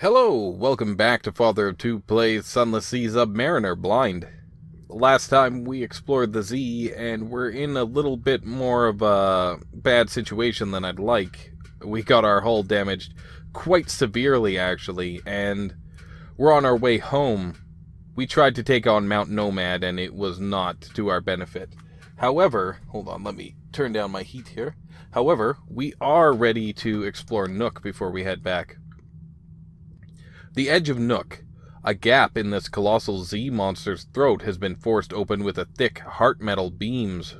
Hello, welcome back to Father of Two Plays Sunless Sea Zubmariner Blind. Last time we explored the Z, and we're in a little bit more of a bad situation than I'd like. We got our hull damaged quite severely, actually, and we're on our way home. We tried to take on Mount Nomad, and it was not to our benefit. However, hold on, let me turn down my heat here. However, we are ready to explore Nook before we head back. The edge of Nook, a gap in this colossal Z monster's throat, has been forced open with thick heart metal beams.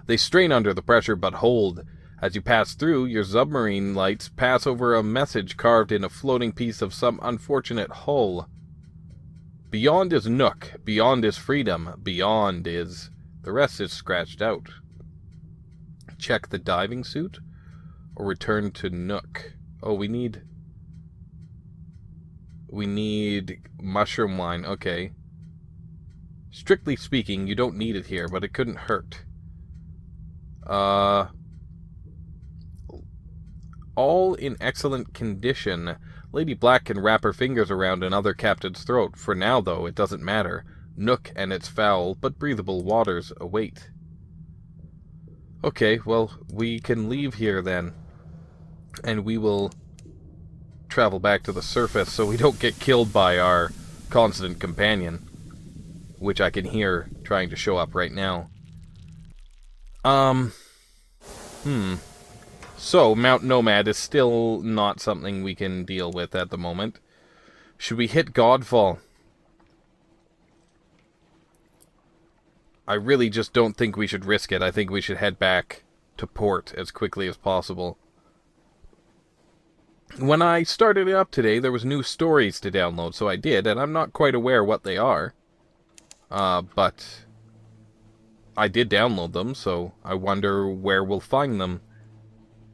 They strain under the pressure but hold. As you pass through, your submarine lights pass over a message carved in a floating piece of some unfortunate hull. Beyond is Nook, beyond is freedom, beyond is... The rest is scratched out. Check the diving suit, or return to Nook. Oh, we need mushroom wine, okay. Strictly speaking, you don't need it here, but it couldn't hurt. All in excellent condition. Lady Black can wrap her fingers around another captain's throat. For now, though, it doesn't matter. Nook and its foul but breathable waters await. Okay, well, we can leave here then. And we will travel back to the surface so we don't get killed by our constant companion, which I can hear trying to show up right now. So, Mount Nomad is still not something we can deal with at the moment. Should we hit Godfall? I really just don't think we should risk it. I think we should head back to port as quickly as possible. When I started it up today, there was new stories to download, so I did, and I'm not quite aware what they are. But I did download them, so I wonder where we'll find them.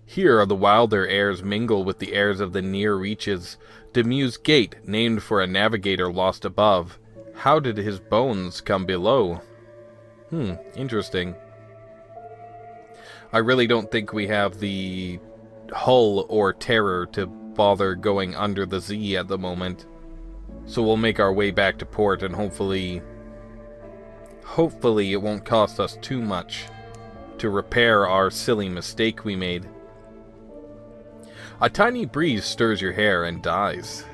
Here the wilder airs mingle with the airs of the near reaches. Demue's Gate, named for a navigator lost above. How did his bones come below? Interesting. I really don't think we have the hull or terror to bother going under the Z at the moment. So we'll make our way back to port, and hopefully it won't cost us too much to repair our silly mistake we made. A tiny breeze stirs your hair and dies.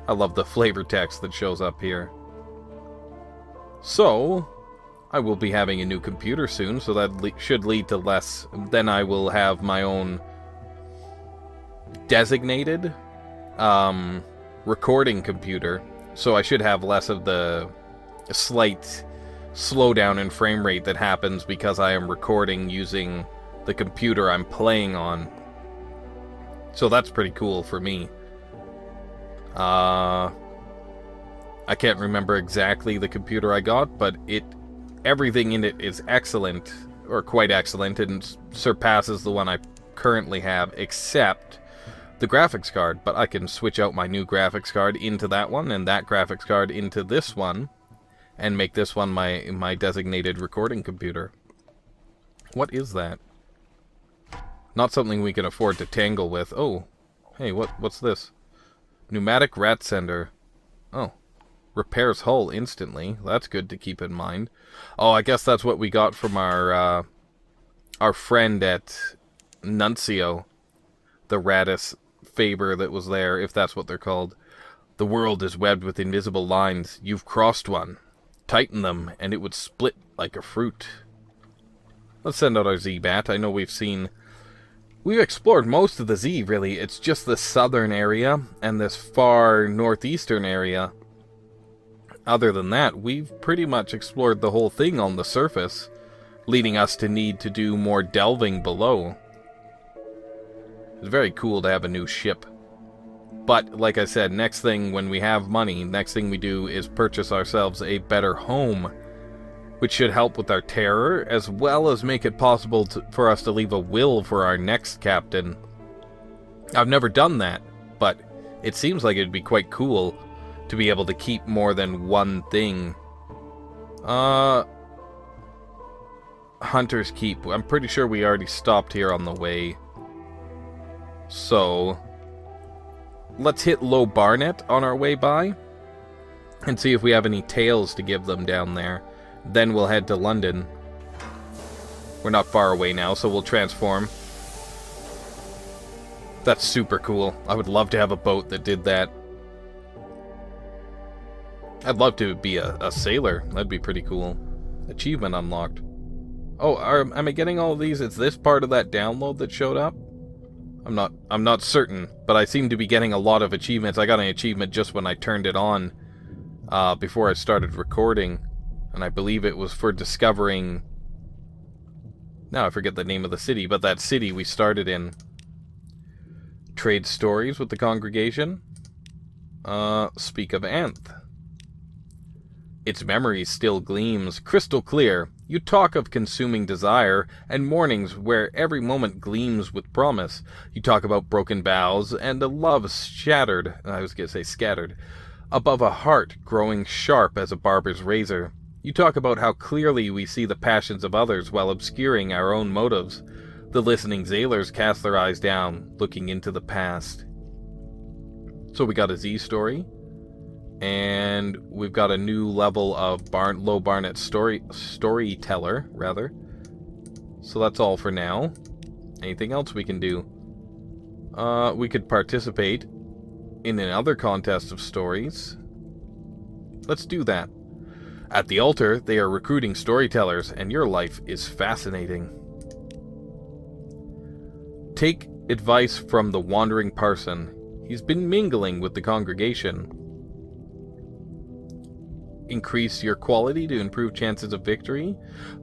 I love the flavor text that shows up here. So, I will be having a new computer soon, so that should lead to less. Then I will have my own designated recording computer, so I should have less of the slight slowdown in frame rate that happens because I am recording using the computer I'm playing on. So that's pretty cool for me. I can't remember exactly the computer I got, but everything in it is excellent, or quite excellent, and surpasses the one I currently have, except the graphics card. But I can switch out my new graphics card into that one, and that graphics card into this one, and make this one my designated recording computer. What is that? Not something we can afford to tangle with. Oh, hey, what's this? Pneumatic rat sender. Oh. Repairs hull instantly. That's good to keep in mind. Oh, I guess that's what we got from our friend at Nuncio. The Radis Faber that was there, if that's what they're called. The world is webbed with invisible lines. You've crossed one. Tighten them, and it would split like a fruit. Let's send out our Z-Bat. I know we've explored most of the Z, really. It's just the southern area and this far northeastern area. Other than that, we've pretty much explored the whole thing on the surface, leading us to need to do more delving below. It's very cool to have a new ship. But, like I said, next thing, when we have money, next thing we do is purchase ourselves a better home, which should help with our terror, as well as make it possible for us to leave a will for our next captain. I've never done that, but it seems like it'd be quite cool to be able to keep more than one thing. Hunter's Keep. I'm pretty sure we already stopped here on the way. So, let's hit Low Barnet on our way by and see if we have any tales to give them down there. Then we'll head to London. We're not far away now, so we'll transform. That's super cool. I would love to have a boat that did that. I'd love to be a sailor. That'd be pretty cool. Achievement unlocked. Oh, am I getting all of these? It's this part of that download that showed up? I'm not certain, but I seem to be getting a lot of achievements. I got an achievement just when I turned it on, before I started recording, and I believe it was for discovering... Now I forget the name of the city, but that city we started in. Trade stories with the congregation. Speak of Neath. Its memory still gleams, crystal clear. You talk of consuming desire, and mornings where every moment gleams with promise. You talk about broken vows, and a love shattered, I was going to say scattered, above a heart growing sharp as a barber's razor. You talk about how clearly we see the passions of others while obscuring our own motives. The listening sailors cast their eyes down, looking into the past. So we got a Z story. And we've got a new level of Low Barnet storyteller, rather. So that's all for now. Anything else we can do? We could participate in another contest of stories. Let's do that. At the altar, they are recruiting storytellers, and your life is fascinating. Take advice from the wandering parson. He's been mingling with the congregation. Increase your quality to improve chances of victory.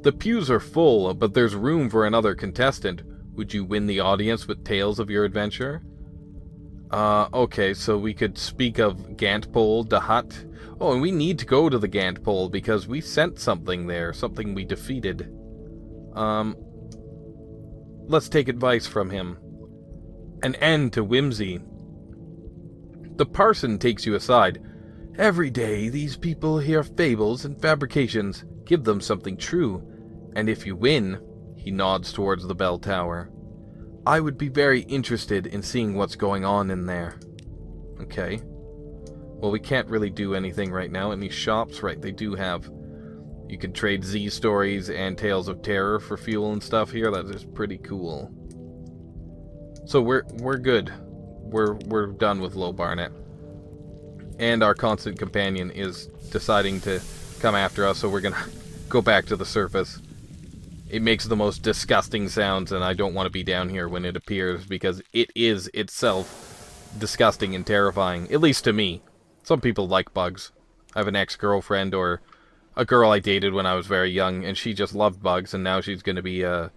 The pews are full, but there's room for another contestant. Would you win the audience with tales of your adventure? Okay, so we could speak of Gantpole, Dahut. Oh, and we need to go to the Gantpole because we sent something there, something we defeated. Let's take advice from him. An end to whimsy. The parson takes you aside. Every day these people hear fables and fabrications. Give them something true. And if you win, he nods towards the bell tower. I would be very interested in seeing what's going on in there. Okay. Well, we can't really do anything right now. Any shops? Right, they do have... You can trade Z stories and Tales of Terror for fuel and stuff here. That is pretty cool. So we're good. We're done with Low Barnet. And our constant companion is deciding to come after us, so we're gonna go back to the surface. It makes the most disgusting sounds, and I don't want to be down here when it appears, because it is itself disgusting and terrifying, at least to me. Some people like bugs. I have an ex-girlfriend, or a girl I dated when I was very young, and she just loved bugs, and now she's going to be a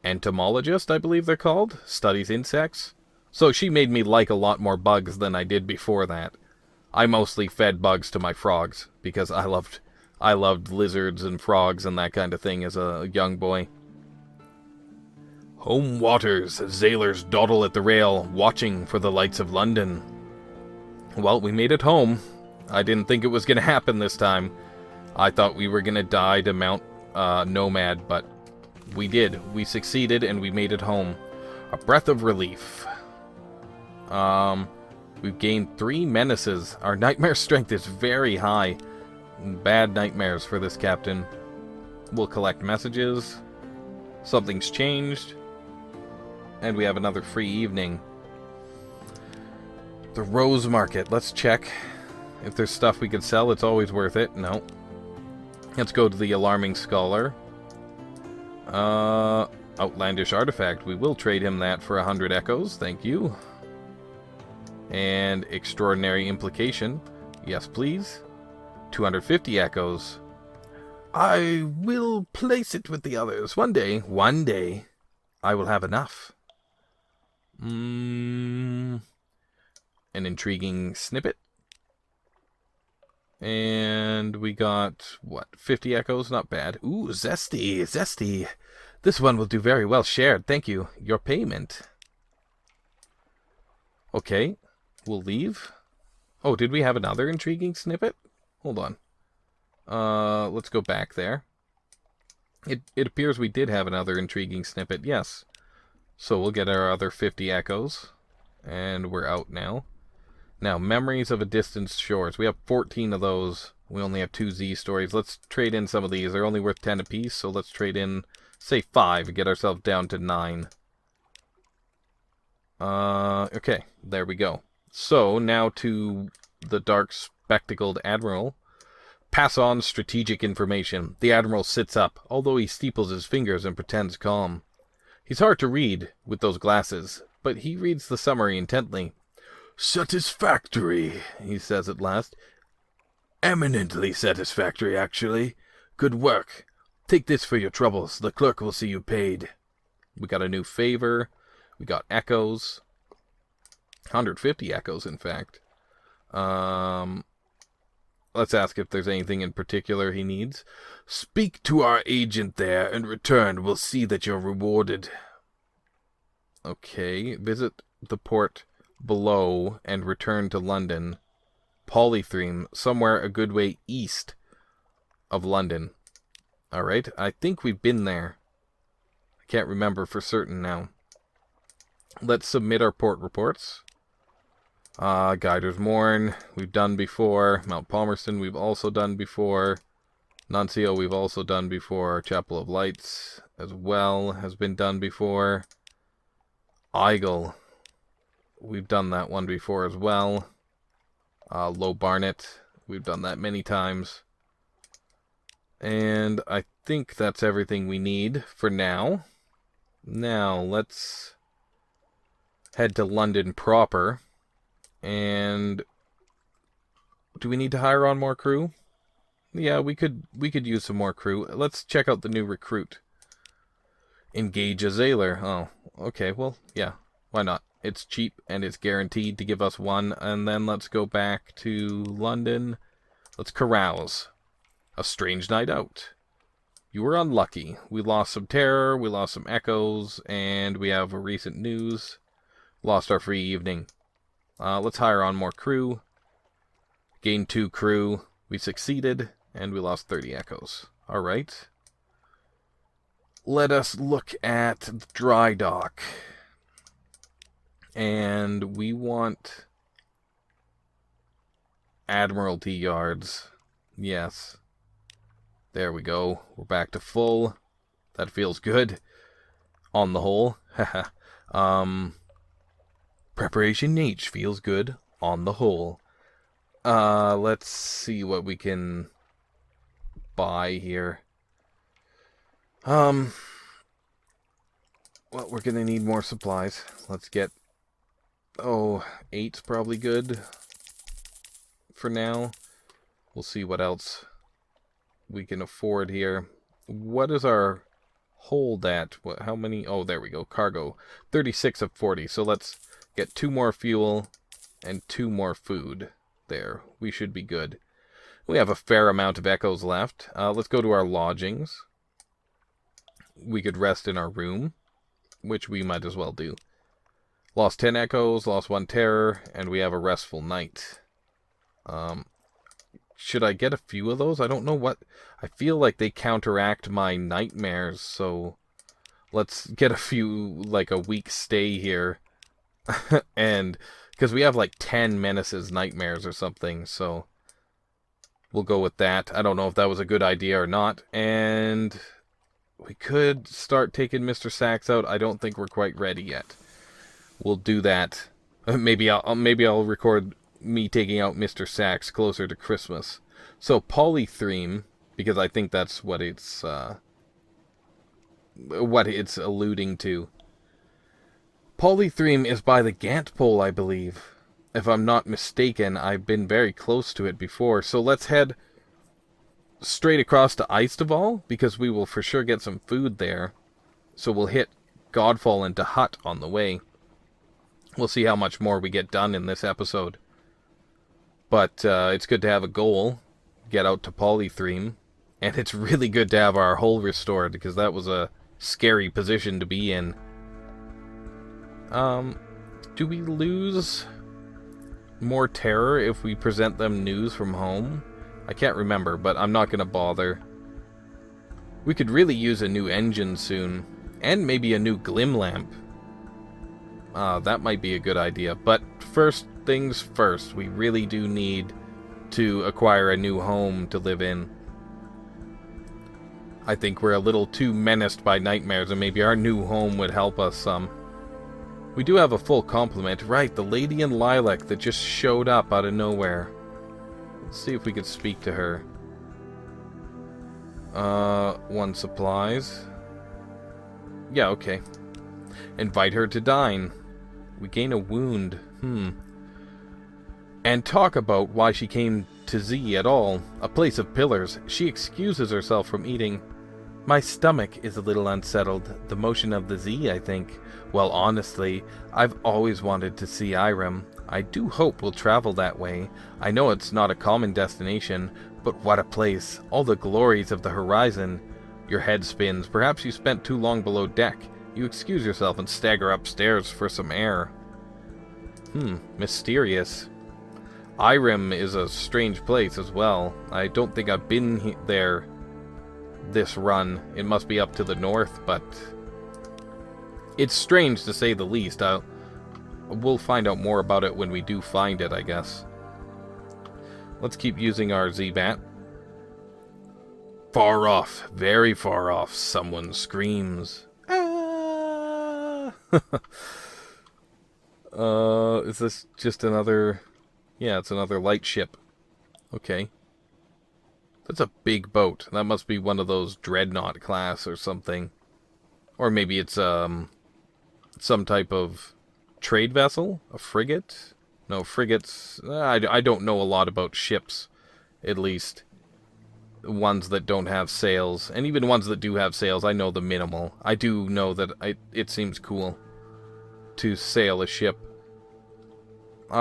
entomologist, I believe they're called, studies insects. So she made me like a lot more bugs than I did before that. I mostly fed bugs to my frogs, because I loved lizards and frogs and that kind of thing as a young boy. Home waters, sailors dawdle at the rail, watching for the lights of London. Well, we made it home. I didn't think it was going to happen this time. I thought we were going to die to Mount Nomad, but we did. We succeeded and we made it home. A breath of relief. We've gained 3 menaces. Our nightmare strength is very high. Bad nightmares for this captain. We'll collect messages. Something's changed. And we have another free evening. The Rose Market. Let's check. If there's stuff we can sell, it's always worth it. No. Let's go to the Alarming Scholar. Outlandish Artifact. We will trade him that for 100 echoes. Thank you. And Extraordinary Implication. Yes, please. 250 echoes. I will place it with the others. One day, I will have enough. An intriguing snippet. And we got, what, 50 echoes? Not bad. Ooh, zesty. This one will do very well shared. Thank you. Your payment. Okay, we'll leave. Oh, did we have another intriguing snippet? Hold on. Let's go back there. It appears we did have another intriguing snippet, yes. So we'll get our other 50 echoes. And we're out now. Now, Memories of a Distant Shores. We have 14 of those. We only have 2 Z stories. Let's trade in some of these. They're only worth 10 apiece, so let's trade in, say, 5 and get ourselves down to 9. Okay, there we go. So, now to the Dark Spectacled Admiral. Pass on strategic information. The Admiral sits up, although he steeples his fingers and pretends calm. He's hard to read with those glasses, but he reads the summary intently. "Satisfactory," he says at last. "Eminently satisfactory, actually. Good work. Take this for your troubles. The clerk will see you paid." We got a new favor. We got echoes. 150 echoes, in fact. Let's ask if there's anything in particular he needs. "Speak to our agent there and return. We'll see that you're rewarded." Okay, visit the port below and return to London. Polythreme, somewhere a good way east of London. Alright, I think we've been there. I can't remember for certain now. Let's submit our port reports. Guiders Morn, we've done before. Mount Palmerston, we've also done before. Nuncio, we've also done before. Chapel of Lights, as well, has been done before. Igel, we've done that one before as well. Low Barnet, we've done that many times. And I think that's everything we need for now. Now, let's head to London proper. And do we need to hire on more crew? Yeah, we could use some more crew. Let's check out the new recruit. Engage a sailor. Oh, okay, well, yeah, why not? It's cheap and it's guaranteed to give us one. And then let's go back to London. Let's carouse. A strange night out. You were unlucky. We lost some terror, we lost some echoes, and we have a recent news. Lost our free evening. Let's hire on more crew. Gained 2 crew. We succeeded, and we lost 30 echoes. Alright. Let us look at the dry dock. And we want Admiralty yards. Yes. There we go. We're back to full. That feels good. On the whole. Preparation H feels good. On the whole. Let's see what we can buy here. Well, we're gonna need more supplies. Let's get... Oh, 8's probably good for now. We'll see what else we can afford here. What is our hold at? How many? Oh, there we go. Cargo. 36 of 40. So let's get 2 more fuel and 2 more food. There. We should be good. We have a fair amount of echoes left. Let's go to our lodgings. We could rest in our room, which we might as well do. Lost 10 echoes, lost 1 terror, and we have a restful night. Should I get a few of those? I don't know what... I feel like they counteract my nightmares, so... Let's get a few, like a week stay here. And... because we have like 10 menaces nightmares or something, so... We'll go with that. I don't know if that was a good idea or not. And... we could start taking Mr. Sachs out. I don't think we're quite ready yet. We'll do that. Maybe I'll record me taking out Mr. Sachs closer to Christmas. So polythreme, because I think that's what it's alluding to. Polythreme is by the Gant pole, I believe. If I'm not mistaken, I've been very close to it before. So let's head straight across to Eisteval, because we will for sure get some food there. So we'll hit Godfall and Dahut on the way. We'll see how much more we get done in this episode. But it's good to have a goal. Get out to Polythreme. And it's really good to have our hull restored, because that was a scary position to be in. Do we lose more terror if we present them news from home? I can't remember, but I'm not going to bother. We could really use a new engine soon. And maybe a new glim lamp. That might be a good idea. But first, things first. We really do need to acquire a new home to live in. I think we're a little too menaced by nightmares, and maybe our new home would help us some. We do have a full complement. Right, the lady in lilac that just showed up out of nowhere. Let's see if we could speak to her. One supplies. Yeah, okay. Invite her to dine. We gain a wound. And talk about why she came to Z at all. A place of pillars. She excuses herself from eating. My stomach is a little unsettled. The motion of the Z, I think. Well, honestly, I've always wanted to see Irem. I do hope we'll travel that way. I know it's not a common destination, but what a place. All the glories of the horizon. Your head spins. Perhaps you spent too long below deck. You excuse yourself and stagger upstairs for some air. Mysterious. Irem is a strange place as well. I don't think I've been there this run. It must be up to the north, but it's strange to say the least. We'll find out more about it when we do find it, I guess. Let's keep using our Z-Bat. Far off, very far off, someone screams. Ah! Is this just another... Yeah, it's another light ship. Okay. That's a big boat. That must be one of those dreadnought class or something. Or maybe it's some type of trade vessel? A frigate? No, frigates... I don't know a lot about ships, at least. Ones that don't have sails. And even ones that do have sails, I know the minimal. I do know that it seems cool to sail a ship.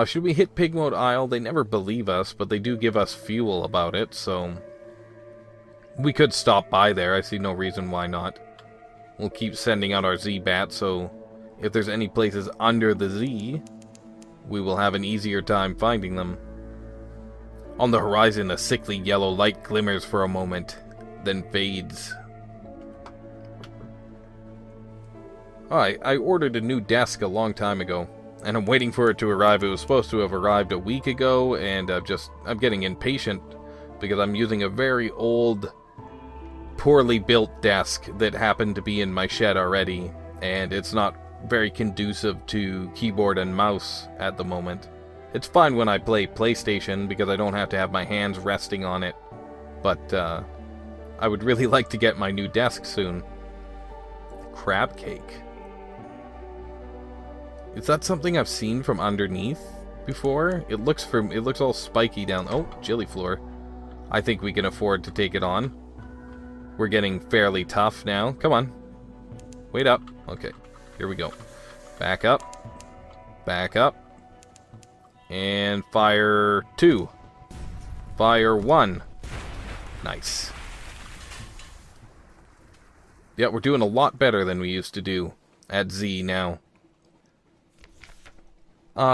Should we hit Pigmode Isle? They never believe us, but they do give us fuel about it, so... We could stop by there. I see no reason why not. We'll keep sending out our Z-Bat, so if there's any places under the Z, we will have an easier time finding them. On the horizon, a sickly yellow light glimmers for a moment, then fades. I ordered a new desk a long time ago, and I'm waiting for it to arrive. It was supposed to have arrived a week ago, and I'm getting impatient because I'm using a very old, poorly built desk that happened to be in my shed already, and it's not very conducive to keyboard and mouse at the moment. It's fine when I play PlayStation because I don't have to have my hands resting on it, but I would really like to get my new desk soon. Crab cake. Is that something I've seen from underneath before? It looks all spiky down. Oh, Jilly Floor. I think we can afford to take it on. We're getting fairly tough now. Come on. Wait up. Okay, here we go. Back up. Back up. And fire 2. Fire 1. Nice. Yeah, we're doing a lot better than we used to do at Z now.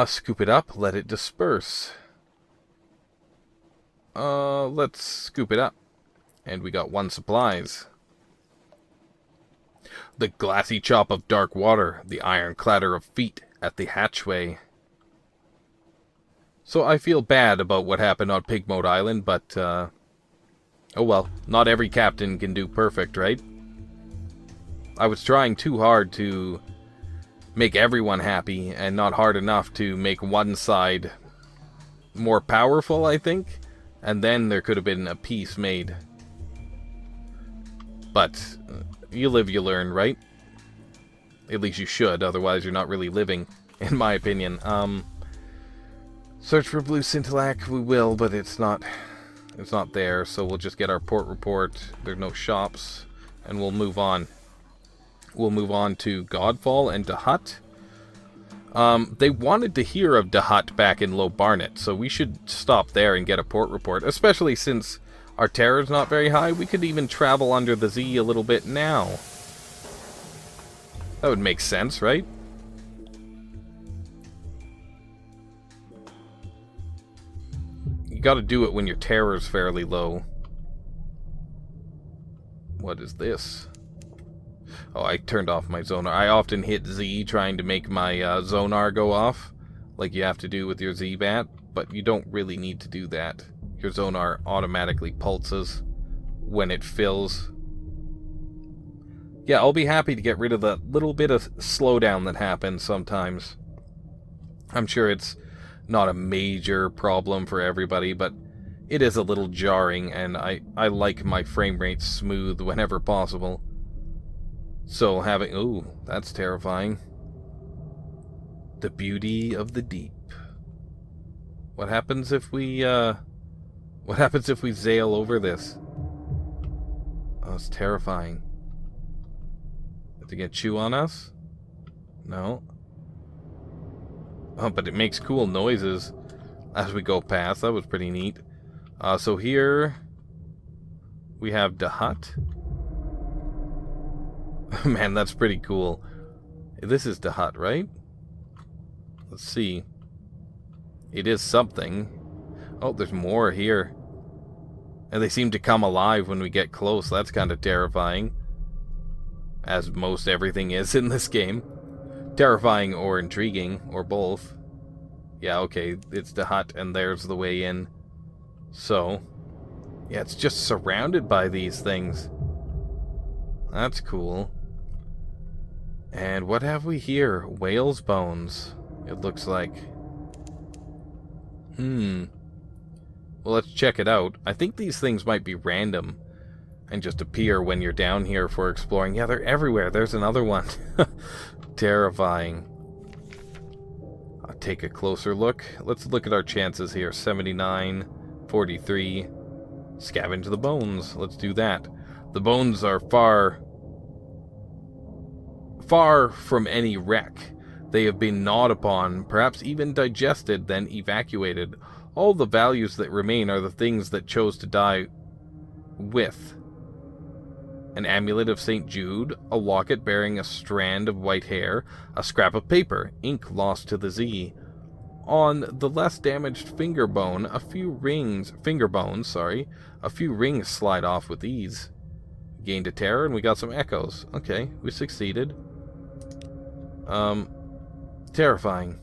Scoop it up, let it disperse. Let's scoop it up. And we got 1 supplies. The glassy chop of dark water, the iron clatter of feet at the hatchway. So I feel bad about what happened on Pigmode Island, but, oh well, not every captain can do perfect, right? I was trying too hard to make everyone happy, and not hard enough to make one side more powerful, I think. And then there could have been a peace made. But you live, you learn, right? At least you should, otherwise you're not really living, in my opinion. Search for Blue Scintillac, we will, but it's not there, so we'll just get our port report. There's no shops, and we'll move on. We'll move on to Godfall and Dahut. They wanted to hear of Dahut back in Low Barnet, so we should stop there and get a port report, especially since our terror's not very high. We could even travel under the Z a little bit now. That would make sense, right? You gotta do it when your terror's fairly low. What is this? Oh, I turned off my sonar. I often hit Z trying to make my sonar go off. like you have to do with your Z-Bat, but you don't really need to do that. Your Zonar automatically pulses when it fills. Yeah, I'll be happy to get rid of the little bit of slowdown that happens sometimes. I'm sure it's not a major problem for everybody, but it is a little jarring, and I like my frame rate smooth whenever possible. So having... Ooh, that's terrifying. The beauty of the deep. What happens if we, What happens if we sail over this? Oh, it's terrifying. Did they get chew on us? No. Oh, but it makes cool noises as we go past. That was pretty neat. So here we have Dahut. Man, that's pretty cool. This is Dahut, right? Let's see. It is something. Oh, there's more here. And they seem to come alive when we get close. That's kind of terrifying. As most everything is in this game. Terrifying or intriguing, or both. Yeah, okay, it's Dahut, and there's the way in. So, yeah, it's just surrounded by these things. That's cool. And what have we here? Whale's bones, it looks like. Well, let's check it out. I think these things might be random and just appear when you're down here for exploring. Yeah, they're everywhere. There's another one. Terrifying. I'll take a closer look. Let's look at our chances here. 79, 43. Scavenge the bones. Let's do that. The bones are far from any wreck. They have been gnawed upon, perhaps even digested, then evacuated. All the values that remain are the things that chose to die with. An amulet of St. Jude, a locket bearing a strand of white hair, a scrap of paper, ink lost to the Z. On the less damaged finger bones, a few rings slide off with ease. Gained a terror and we got some echoes. Okay, we succeeded. Terrifying.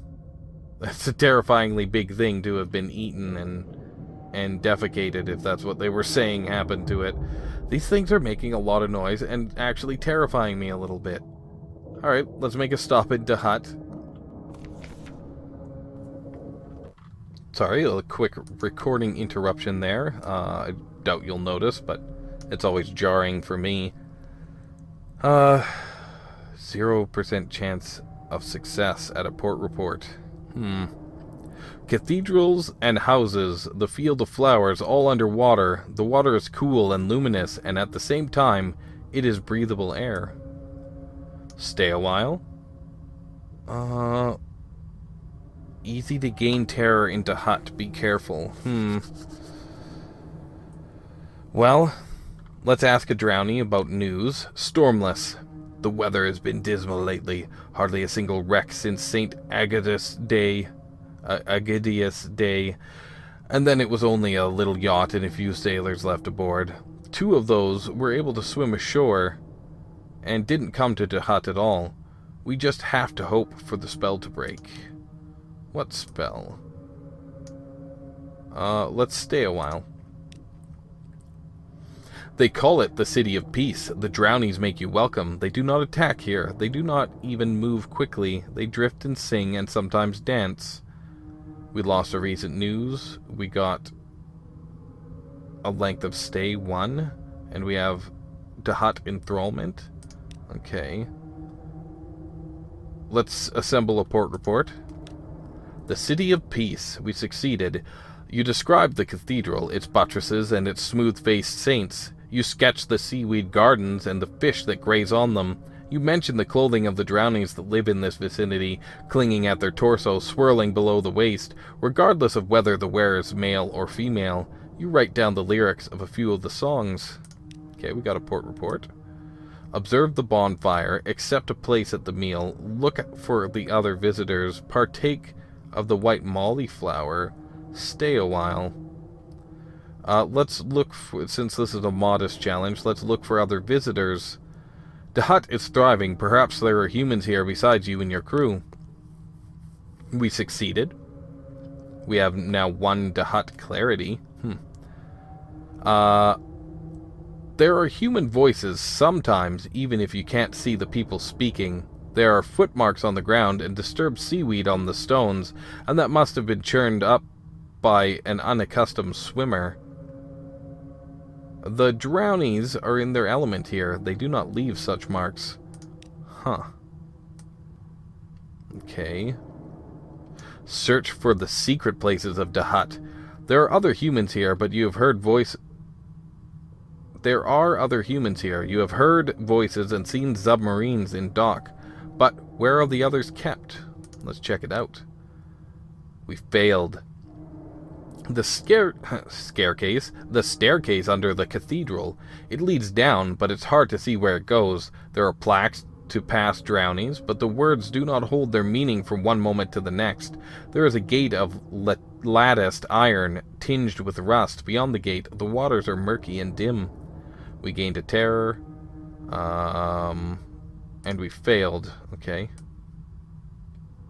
That's a terrifyingly big thing to have been eaten and defecated, if that's what they were saying happened to it. These things are making a lot of noise and actually terrifying me a little bit. Alright, let's make a stop at Dahut. Sorry, a quick recording interruption there. I doubt you'll notice, but it's always jarring for me. 0% chance of success at a port report. Cathedrals and houses, the field of flowers, all underwater. The water is cool and luminous, and at the same time, it is breathable air. Stay a while. Easy to gain terror into Dahut. Be careful. Well, let's ask a drownie about news. Stormless. The weather has been dismal lately. Hardly a single wreck since St. Agidius Day. And then it was only a little yacht and a few sailors left aboard. 2 of those were able to swim ashore and didn't come to Dahut at all. We just have to hope for the spell to break. What spell? Let's stay a while. They call it the City of Peace. The drownies make you welcome. They do not attack here. They do not even move quickly. They drift and sing and sometimes dance. We lost a recent news. We got a length of stay 1. And we have Dahut enthrallment. Okay. Let's assemble a port report. The City of Peace. We succeeded. You described the cathedral, its buttresses, and its smooth-faced saints. You sketched the seaweed gardens and the fish that graze on them. You mentioned the clothing of the drownies that live in this vicinity, clinging at their torso, swirling below the waist, regardless of whether the wearer is male or female. You write down the lyrics of a few of the songs. Okay, we got a port report. Observe the bonfire, accept a place at the meal, look for the other visitors, partake of the white molly flower, stay a while. Let's look for, since this is a modest challenge, let's look for other visitors. Dahut is thriving. Perhaps there are humans here besides you and your crew. We succeeded. We have now 1 Dahut clarity. There are human voices sometimes, even if you can't see the people speaking. There are footmarks on the ground and disturbed seaweed on the stones, and that must have been churned up by an unaccustomed swimmer. The drownies are in their element here. They do not leave such marks. Okay. Search for the secret places of Dahut. There are other humans here, but you have heard There are other humans here. You have heard voices and seen submarines in dock. But where are the others kept? Let's check it out. We failed. The staircase under the cathedral. It leads down, but it's hard to see where it goes. There are plaques to pass drownies, but the words do not hold their meaning from one moment to the next. There is a gate of latticed iron, tinged with rust. Beyond the gate, the waters are murky and dim. We gained a terror, and we failed. Okay.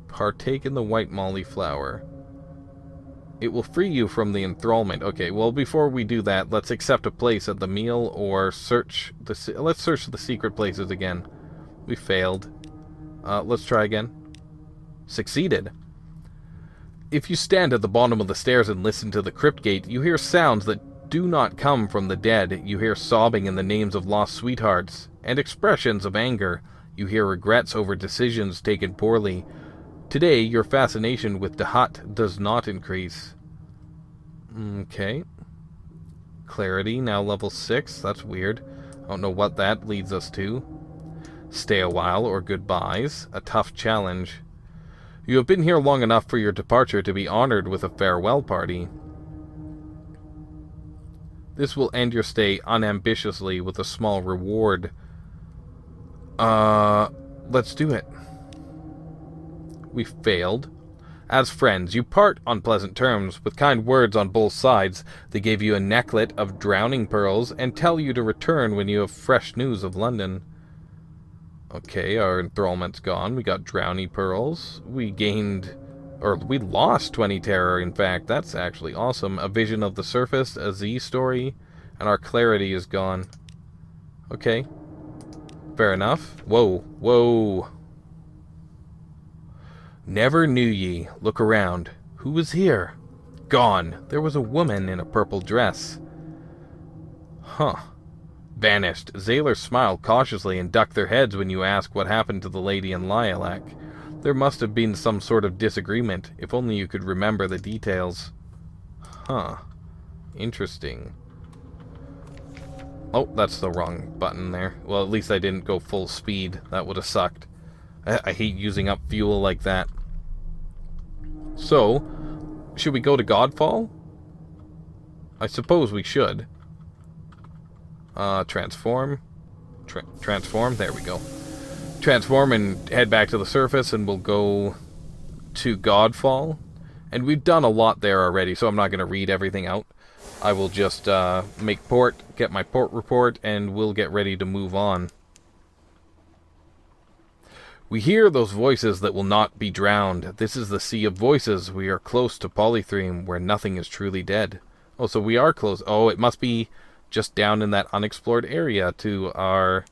Partake in the white molly flower. It will free you from the enthrallment. Okay, well, before we do that, let's accept a place at the meal, or let's search the secret places again. We failed. Let's try again. Succeeded. If you stand at the bottom of the stairs and listen to the crypt gate, you hear sounds that do not come from the dead. You hear sobbing in the names of lost sweethearts, and expressions of anger. You hear regrets over decisions taken poorly. Today, your fascination with Dahut does not increase. Okay. Clarity, now level 6. That's weird. I don't know what that leads us to. Stay a while or goodbyes. A tough challenge. You have been here long enough for your departure to be honored with a farewell party. This will end your stay unambitiously with a small reward. Let's do it. We failed. As friends, you part on pleasant terms, with kind words on both sides. They gave you a necklet of drowning pearls, and tell you to return when you have fresh news of London. Okay, our enthrallment's gone. We got drowning pearls. We lost 20 terror, in fact. That's actually awesome. A vision of the surface, a Z story, and our clarity is gone. Okay. Fair enough. Whoa, whoa. Never knew ye. Look around. Who was here? Gone. There was a woman in a purple dress. Huh. Vanished. Sailors smile cautiously and duck their heads when you ask what happened to the lady in lilac. There must have been some sort of disagreement, if only you could remember the details. Huh. Interesting. Oh, that's the wrong button there. Well, at least I didn't go full speed. That would have sucked. I hate using up fuel like that. So, should we go to Godfall? I suppose we should. Transform. Transform, there we go. Transform and head back to the surface, and we'll go to Godfall. And we've done a lot there already, so I'm not going to read everything out. I will just make port, get my port report, and we'll get ready to move on. We hear those voices that will not be drowned. This is the sea of voices. We are close to Polythreme, where nothing is truly dead. Oh, so we are close. Oh, it must be just down in that unexplored area to our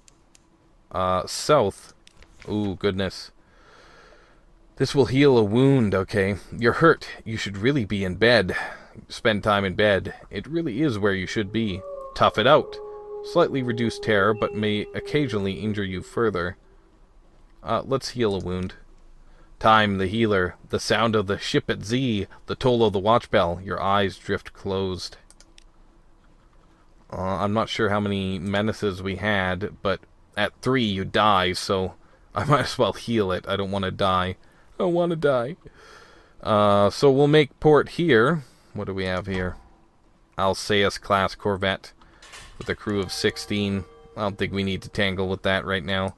south. Ooh, goodness. This will heal a wound, okay. You're hurt. You should really be in bed. Spend time in bed. It really is where you should be. Tough it out. Slightly reduced terror, but may occasionally injure you further. Let's heal a wound. Time, the healer. The sound of the ship at Z. The toll of the watch bell. Your eyes drift closed. I'm not sure how many menaces we had, but at 3 you die, so I might as well heal it. I don't want to die. I don't want to die. So we'll make port here. What do we have here? Alsace class corvette with a crew of 16. I don't think we need to tangle with that right now.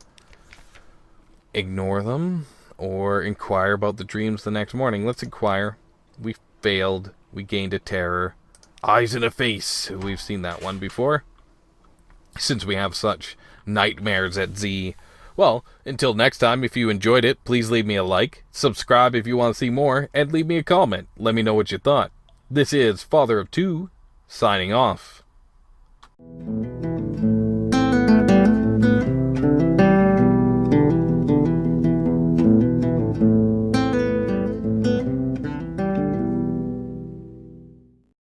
Ignore them or inquire about the dreams the next morning. Let's inquire. We failed. We gained a terror. Eyes in a face. We've seen that one before. Since we have such nightmares at Z. Well, until next time, if you enjoyed it, please leave me a like, subscribe if you want to see more, and leave me a comment. Let me know what you thought. This is Father of Two, signing off.